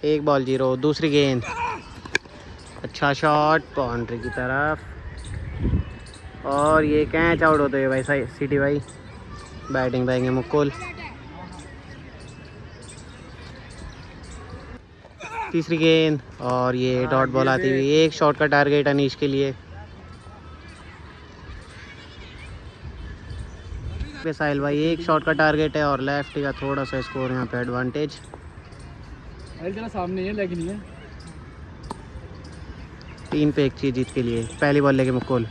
एक बॉल 0। दूसरी गेंद, अच्छा शॉट बाउंड्री की तरफ, और ये कैच आउट होते हुए भाई सिटी भाई। बैटिंग पाएंगे मुकुल। तीसरी गेंद और ये डॉट बॉल आती हुई, एक शॉट का टारगेट अनीश के लिए। साहिल भाई एक शॉट का टारगेट है और लेफ्टी का थोड़ा सा स्कोर यहाँ पे एडवांटेज। सामने है लेकिन नहीं है। 3 पे 1 चीज जीत के लिए। पहली बॉल लेके मुकुल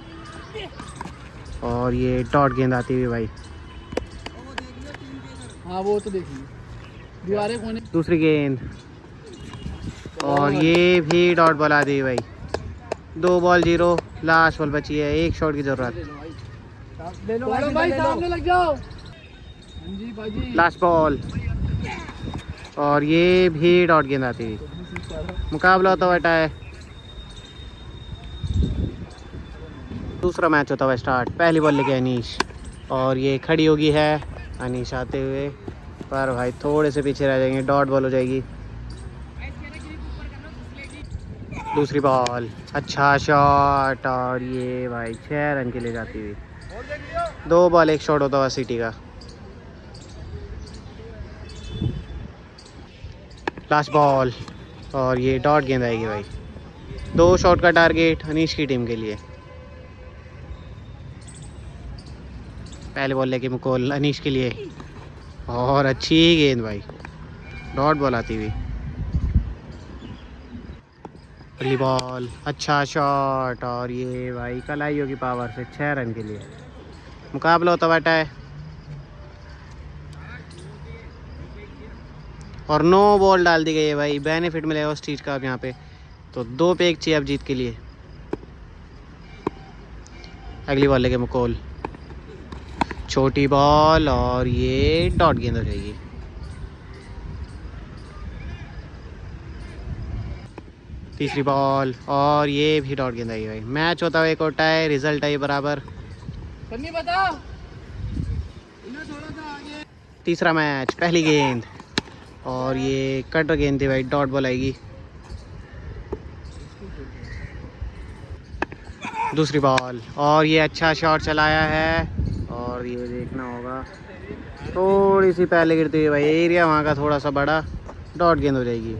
और ये डॉट गेंद आती हुई भाई। हाँ वो तो देखिए दीवारें कोने। दूसरी गेंद और ये भी डॉट बॉल आती हुई भाई। 2 बॉल 0, लास्ट बॉल बची है, एक शॉट की जरूरत। ले लो भाई, सामने लग जाओ। जी भाई, लास्ट बॉल और ये भी डॉट गेंद आती हुई। मुकाबला होता हुआ है। दूसरा मैच होता हुआ स्टार्ट। पहली बॉल लेके अनीश और ये खड़ी होगी है अनीश आते हुए, पर भाई थोड़े से पीछे रह जाएंगे, डॉट बॉल हो जाएगी। दूसरी बॉल, अच्छा शॉट और ये भाई 6 रन के लिए जाती हुई। 2 बॉल 1 शॉट होता हुआ सिटी का। लास्ट बॉल और ये डॉट गेंद आएगी भाई। 2 शॉट का टारगेट अनीश की टीम के लिए। पहले बॉल लेके मुकुल अनीश के लिए और अच्छी गेंद भाई, डॉट बॉल आती हुई। अगली बॉल, अच्छा शॉट और ये भाई कलाइयों की पावर से 6 रन के लिए। मुकाबला होता बैठा है और 9 बॉल डाल दी गई है भाई। बेनिफिट मिलेगा उस चीज़ का अब यहाँ पे, तो 2 पे 1 चाहिए अब जीत के लिए। अगली बॉल लेके मुकुल, छोटी बॉल और ये डॉट गेंद हो जाएगी। तीसरी बॉल और ये भी डॉट गेंद आई भाई। मैच होता हुआ एक और टाई, रिजल्ट आई बराबर। तीसरा मैच, पहली गेंद और ये कटर गेंद थी भाई, डॉट बॉल आएगी। दूसरी बॉल और ये अच्छा शॉट चलाया है और ये देखना होगा, थोड़ी सी पहले गिरती हुई भाई, एरिया वहाँ का थोड़ा सा बड़ा, डॉट गेंद हो जाएगी।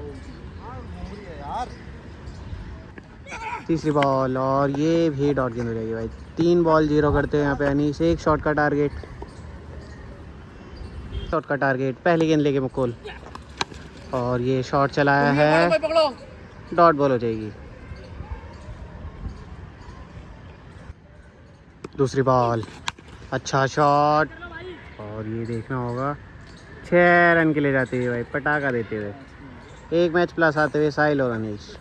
तीसरी बॉल और ये भी डॉट गेंद हो जाएगी भाई। 3 बॉल 0 करते हैं यहाँ पे अनीश। एक शॉट का टारगेट, पहली गेंद लेके मुकुल और ये शॉट चलाया है, डॉट बॉल हो जाएगी। दूसरी बॉल, अच्छा शॉट और ये देखना होगा, 6 रन के लिए जाती है भाई, पटाखा देते हुए। 1 मैच प्लस आते हुए साहिल और अनीश।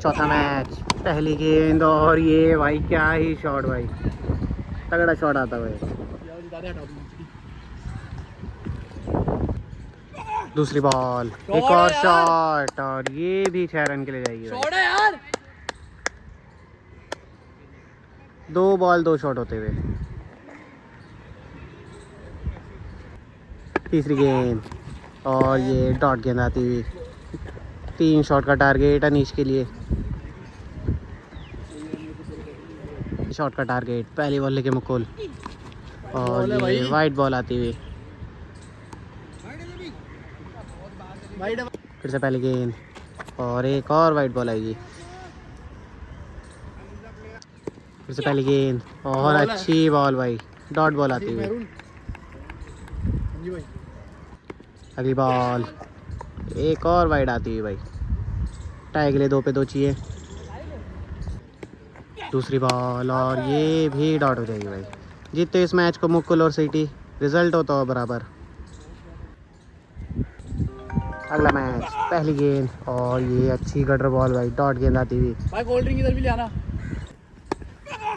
चौथा मैच, पहली गेंद और ये भाई क्या ही शॉट भाई, तगड़ा शॉट आता है। दूसरी बॉल, एक और शॉट और ये भी 6 रन के लिए जाएगी भाई। 2 बॉल 2 शॉट होते हुए। तीसरी गेंद और ये डॉट गेंद आती हुई। 3 शॉट का टारगेट अनीश के लिए। शॉट का टारगेट, पहली बॉल लेके मुकुल और ये वाइट बॉल आती हुई। फिर से पहली गेंद और एक और वाइट बॉल आएगी। फिर से पहली गेंद और अच्छी बॉल भाई, डॉट बॉल आती हुई। अगली बॉल, एक और वाइड आती हुई भाई, टाई के लिए 2 पे 2 चाहिए। दूसरी बॉल और ये भी डॉट हो जाएगी भाई। जीतते इस मैच को मुकुल और सिटी, रिजल्ट होता हो बराबर। अगला मैच, पहली गेंद और ये अच्छी गटर बॉल भाई, डॉट गेंद आती हुई। भाई कोल्ड ड्रिंक इधर भी ले आना।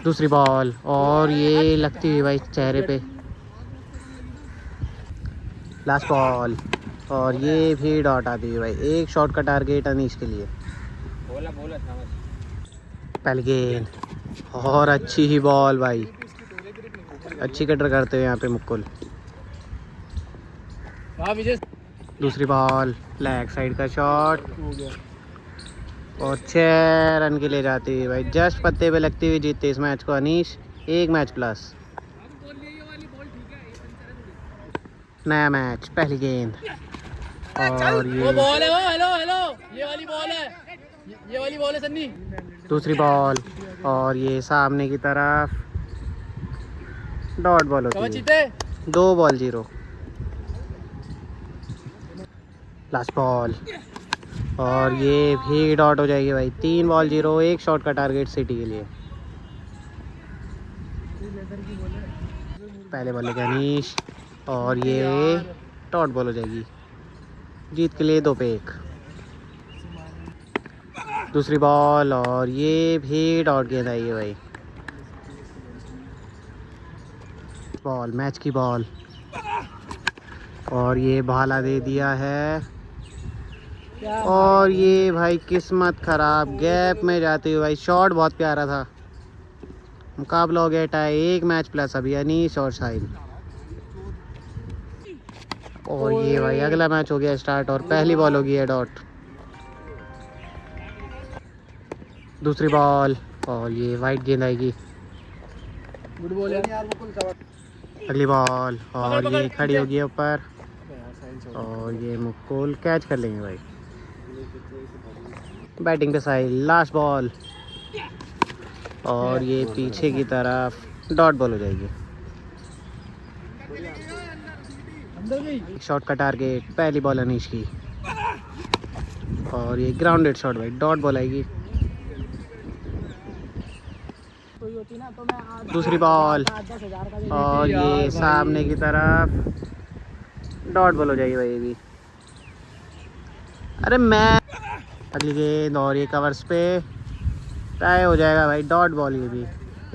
दूसरी बॉल और ये लगती हुई भाई चेहरे पे। लास्ट बॉल और ये भी डॉट आती हुई भाई। एक शॉट का टारगेट अनीश के लिए। पहली गेंद और अच्छी ही बॉल भाई, अच्छी कटर करते हुए यहाँ पे मुकुल। दूसरी बॉल, लेग साइड का शॉट हो गया। और 6 रन के लिए जाती हुई भाई। जस्ट पत्ते पे लगती हुई जीतते इस मैच को अनीश। 1 match plus. नया मैच, पहली गेंद और वो ये बॉल है वो, हेलो हेलो, ये वाली बॉल है, ये वाली बॉल है सन्नी। दूसरी बॉल और ये सामने की तरफ डॉट बॉल होती कब है। जीते? 2 बॉल 0। लास्ट बॉल और ये भी डॉट हो जाएगी भाई। 3 बॉल 0, 1 शॉट का टारगेट सिटी के लिए। पहले बॉल लेगा अनीश और ये डॉट बॉल हो जाएगी। जीत के लिए 2 पे 1। दूसरी बॉल और ये भी डॉट गेंद आई है भाई। बॉल, मैच की बॉल और ये भाला दे दिया है और ये भाई किस्मत खराब, गैप में जाते हुए भाई। शॉट बहुत प्यारा था। मुकाबला हो गया टाई। 1 मैच प्लस अभी अनीश और साहिल। और ये भाई अगला मैच हो गया स्टार्ट और पहली बॉल होगी है डॉट। दूसरी बॉल और ये वाइट गेंद आएगी। गुड बॉल यार। अगली बॉल और ये खड़ी होगी ऊपर और ये मुकुल कैच कर लेंगे भाई। बैटिंग पे साहिल। लास्ट बॉल और ये पीछे की तरफ डॉट बॉल हो जाएगी। शॉट का टारगेट, पहली बॉल अनीश की और ये ग्राउंडेड शॉट भाई। डॉट बॉल आएगी। दूसरी बॉल और ये सामने की तरफ डॉट बॉल हो जाएगी भाई। ये भी अरे मैं अगली गेंद और ये कवर्स पे टाई हो जाएगा भाई। Dot ball. ये भी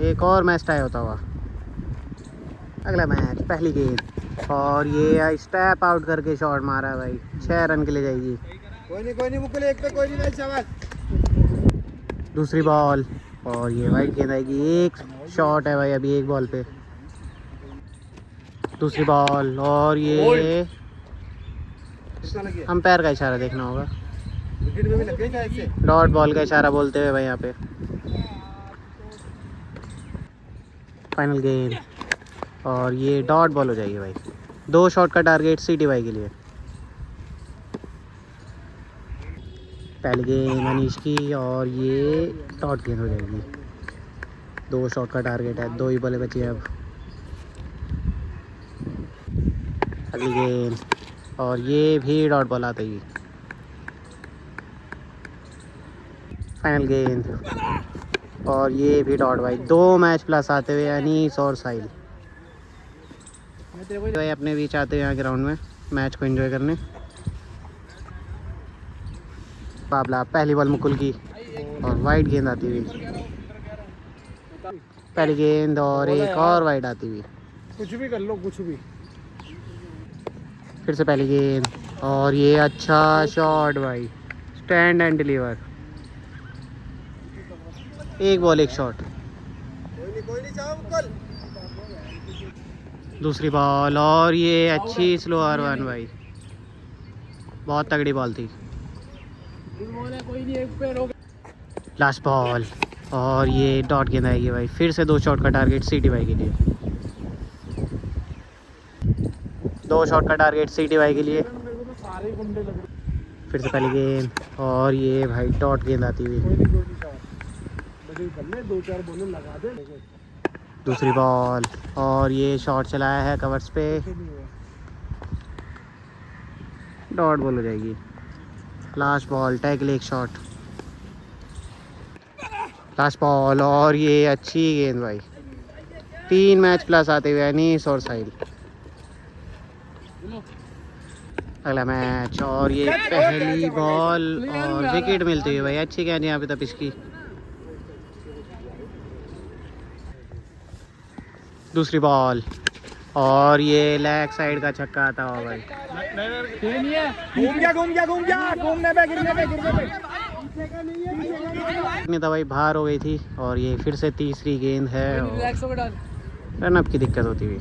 एक और मैच टाई होता हुआ। अगला मैच, पहली गेंद और ये स्टेप आउट करके शॉट मारा है भाई। 6 रन के लिए जाएगी। कोई नहीं मुकुल, एक पे कोई नहीं भाई, शाबाश। दूसरी बॉल और ये वाइट गेंद आएगी। 1 शॉट है भाई अभी 1 बॉल पे। दूसरी बॉल और ये अंपायर का इशारा देखना होगा। विकेट में भी लग गई था ऐसे। डॉट बॉल का इशारा बोलते हुए भाई यहाँ पे। फाइनल गेंद और ये डॉट बॉल हो जाएगी भाई। 2 शॉट का टारगेट सिटी भाई के लिए। पहली गेंद अनीश की और ये डॉट गेंद हो जाएगी। 2 शॉट का टारगेट है। 2 ही बॉलें बची है अब। अगली गेंद और ये भी डॉट बॉल आती है। फाइनल गेंद और ये भी डॉट भाई। 2 मैच प्लस आते हुए अनीस और साहिल भाई अपने बीच आते हैं यहाँ ग्राउंड में मैच को एंजॉय करने। मुकाबला, पहली बॉल मुकुल की और वाइट गेंद आती हुई। पहली गेंद और एक और वाइट आती हुई। कुछ भी कर लो, कुछ भी। फिर से पहली गेंद और ये अच्छा शॉट भाई। Stand and deliver. 1 ball 1 shot. कोई नहीं जाओ मुकुल। दूसरी बॉल और ये अच्छी स्लोअर वन भाई। बहुत तगड़ी बॉल थी। कोई नहीं, एक पे रोक। लास्ट बॉल और ये डॉट गेंद आएगी भाई। फिर से 2 शॉट का टारगेट सिटी भाई के लिए। 2 शॉट का टारगेट सिटी भाई के लिए। मेरे को तो सारे गुंडे लग रहे। फिर से पहली गेंद और ये भाई डॉट गेंद आती हुई। कोई नहीं बदल कर ले, 2-4 बॉलें लगा दे। दूसरी बॉल और ये शॉट चलाया है कवर्स पे। डॉट बॉल हो जाएगी। Last ball, tackle 1 shot. Last ball और ये अच्छी गेंद भाई। 3 मैच प्लस आते हुए अनीस और साहिल। अगला मैच और ये पहली बॉल और विकेट मिलती हुई भाई। अच्छी गेंद यहाँ पे तब इसकी। दूसरी बॉल और ये लेग साइड का छक्का आता हुआ भाई। नहीं है, घूम गया घूमने पे, गिरने पे। नहीं था भाई, बाहर हो गई थी और ये फिर से तीसरी गेंद है और रिलैक्स होकर डाल। रनअप की दिक्कत होती हुई।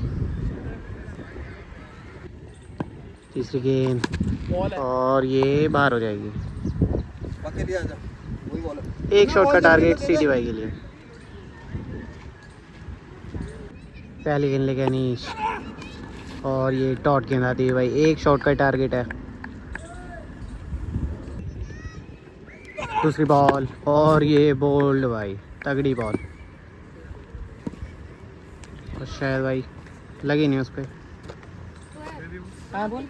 तीसरी गेंद बॉल है। और ये बाहर हो जाएगी। पकड़ लिया जा, वही बॉल है। एक शॉट का टारगेट सीटी भाई के लिए। पहली गेंद लेके अनीश और ये डॉट गेंद आती है भाई। एक शॉट का टारगेट है। दूसरी बॉल और ये बोल्ड भाई, तगड़ी बॉल। और शायद भाई लगी नहीं उस पर। हाँ बोल।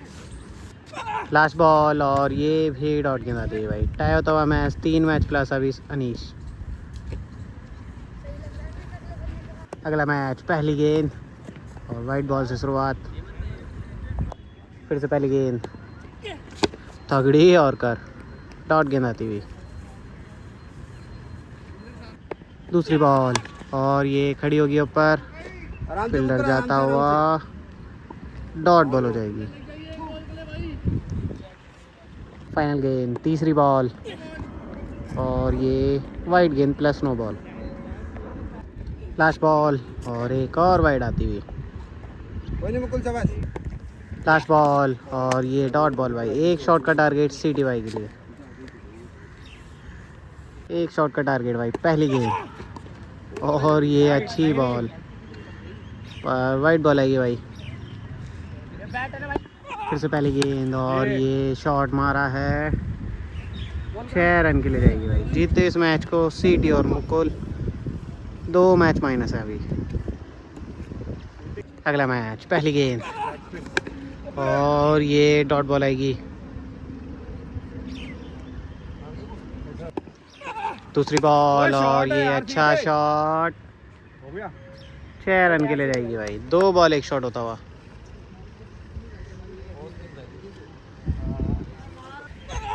लास्ट बॉल और ये भी डॉट गेंद आती है भाई। टाई होता हुआ मैच, 3 मैच प्लस अभी अनीश। अगला मैच पहली गेंद और वाइट बॉल से शुरुआत। फिर से पहली गेंद तगड़ी और कर डॉट गेंद आती हुई। दूसरी बॉल और ये खड़ी होगी ऊपर, आराम से फील्डर ऊपर, जाता आराम से, हुआ डॉट बॉल हो जाएगी। फाइनल गेंद तीसरी बॉल और ये वाइट गेंद plus no ball. Last ball और एक और वाइड आती हुई। कोई नहीं मुकुल शाबाश। लास्ट बॉल और ये डॉट बॉल भाई। एक शॉट का टारगेट सीटी भाई के लिए। एक शॉट का टारगेट भाई पहली गेंद और ये अच्छी बॉल। वाइट बॉल आएगी भाई। फिर से पहली गेंद और ये शॉट मारा है। 6 रन के लिए जाएगी भाई। जीतते इस मैच को सीटी और मुकुल। 2 मैच माइनस है अभी। अगला मैच पहली गेंद और ये डॉट बॉल आएगी। दूसरी बॉल और ये अच्छा शॉट। हो गया। 6 रन के लिए जाएगी भाई। 2 बॉल 1 शॉट होता हुआ।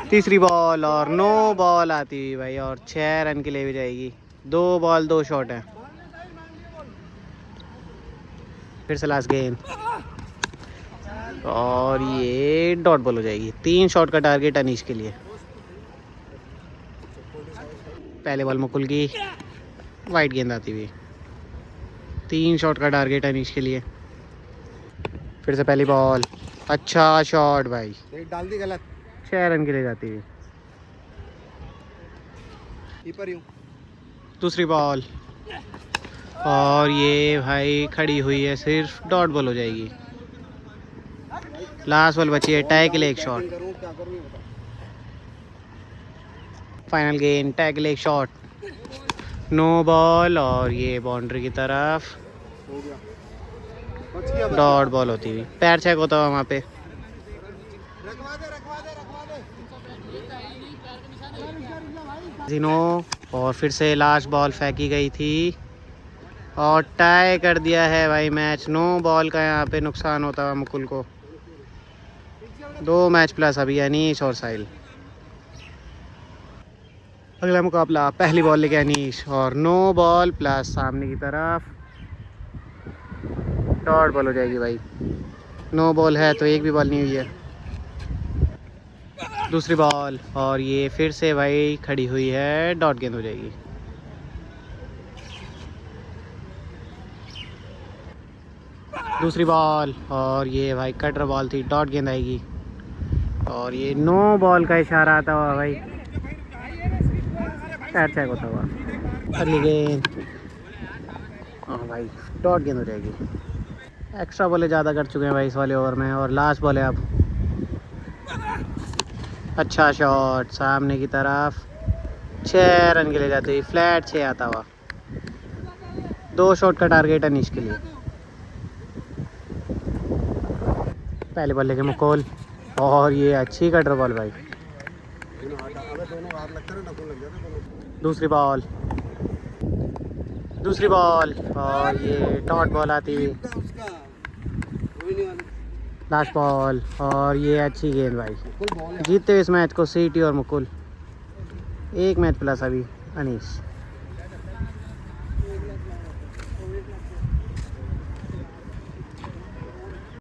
तीसरी बॉल और नो बॉल आती हुई भाई और 6 रन के लिए भी जाएगी। 2 बॉल 2 शॉट है। फिर से लास्ट गेंद और ये डॉट बॉल हो जाएगी। 3 शॉट का टारगेट अनीश के लिए। पहले बॉल मुकुल की, वाइट गेंद आती हुई। 3 शॉट का टारगेट अनीश के लिए। फिर से पहली बॉल, अच्छा शॉट भाई। एक डाल दी गलत। 6 रन के लिए जाती हुई। कीपर यूं। दूसरी बॉल और ये भाई खड़ी हुई है, सिर्फ डॉट बॉल हो जाएगी। लास्ट बॉल बची है, टाई के लिए 1 शॉट। करूं क्या करूं ये बता। फाइनल गेंद, टाई के लिए 1 शॉट। नो बॉल और ये बाउंड्री की तरफ हो गया। बच गया, बच डॉट बॉल होती हुई। पैर चेक होता हुआ वहाँ पे। गया। रखवा दे, रखवा दे, रखवा दे। जिनो और फिर से लास्ट बॉल फेंकी गई थी और टाई कर दिया है भाई मैच। 9 बॉल का यहाँ पे नुकसान होता हुआ मुकुल को। 2 मैच प्लस अभी अनीश और साहिल। अगला मुकाबला पहली बॉल लेके अनीश और 9 बॉल प्लस सामने की तरफ डॉट बॉल हो जाएगी भाई। 9 बॉल है तो एक भी बॉल नहीं हुई है। दूसरी बॉल और ये फिर से भाई खड़ी हुई है, डॉट गेंद हो जाएगी। दूसरी बॉल और ये भाई कटर बॉल थी, डॉट गेंद आएगी। और ये 9 बॉल का इशारा आता हुआ भाई, पैर चेक होता हुआ। अगली गेंद, हाँ भाई डॉट गेंद हो जाएगी। एक्स्ट्रा बॉलें ज़्यादा कर चुके हैं भाई इस वाले ओवर में और लास्ट बॉल है अब। अच्छा शॉट सामने की तरफ, 6 रन के लिए जाती हुई। फ्लैट 6 आता हुआ। 2 शॉट का टारगेट अनीश के लिए। पहले बॉल लेके मुकुल और ये अच्छी कटर बॉल भाई। दोनों हाथ लगते हैं ना, लग जाते हैं। दूसरी बॉल और ये डॉट बॉल आती हुई। उसका कोई नहीं वाला। लास्ट बॉल और ये अच्छी गेंद भाई। फुल बॉल है। जीतते हुए इस मैच को सीटी और मुकुल। 1 मैच प्लस अभी अनीश।